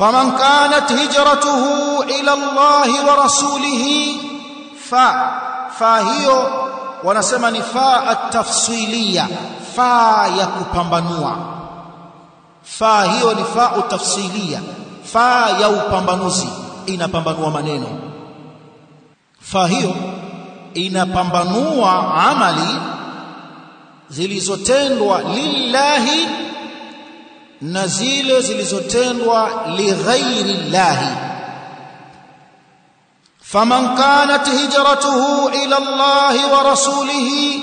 faman kanat hijratuhu ila Allah wa rasulih, fa hiyo wanasema ni fa at-tafsiliya, fa ya kupambanua. Fa hiyo ni fa at-tafsiliya, fa ya upambanuzi, inapambanua maneno. Fa hiyo inapambanua amali zilizotendwa lillahi na zile zilizotendwa lighairi llahi. faman kanat hijratuhu ila Allah wa rasulih,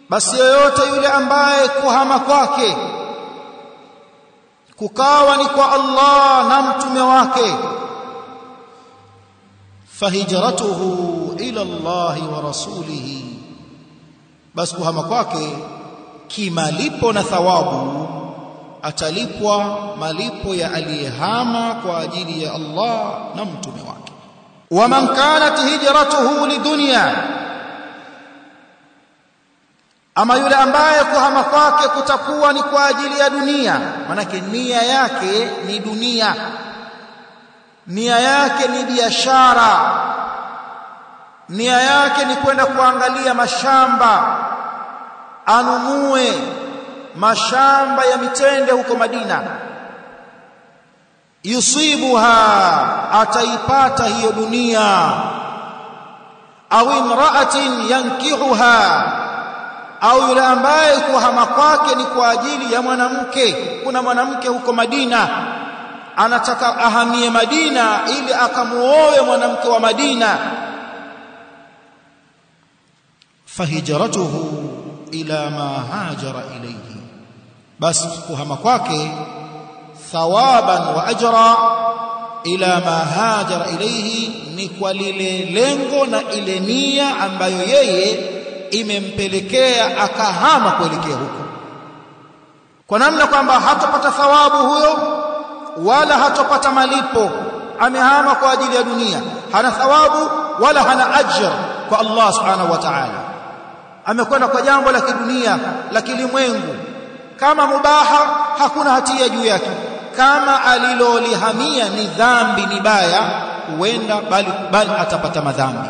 basi yoyote yule ambaye kuhama kwake kukawa ni kwa Allah na mtume wake, fahijratuhu ila Allah wa rasulih, basi kuhama kwake kimalipo na thawabu atalipwa malipo ya aliyehama kwa ajili ya Allah na mtume wake. waman kanat hijratuhu lidunya, ama yule ambaye kuhama kwake kutakuwa ni kwa ajili ya dunia, manake nia yake ni dunia, nia yake ni biashara, nia yake ni kwenda kuangalia mashamba, anunue mashamba ya mitende huko Madina, yusibuha, ataipata hiyo dunia, au imra'atin yankihuha, au yule ambaye kuhama kwake ni kwa ajili ya mwanamke. Kuna mwanamke huko Madina anataka ahamie Madina ili akamuoe mwanamke wa Madina, fahijratuhu ila ma hajara ilayhi, basi kuhama kwake thawaban wa ajra ila ma hajara ilayhi, ni kwa lile lengo na ile nia ambayo yeye imempelekea akahama kuelekea huko, kwa namna kwamba hatopata thawabu huyo wala hatopata malipo. Amehama kwa ajili ya dunia, hana thawabu wala hana ajr kwa Allah subhanahu wa ta'ala. Amekwenda kwa jambo la kidunia la kilimwengu, kama mubaha hakuna hatia juu yake, kama alilolihamia ni dhambi, ni baya, huenda bali atapata madhambi.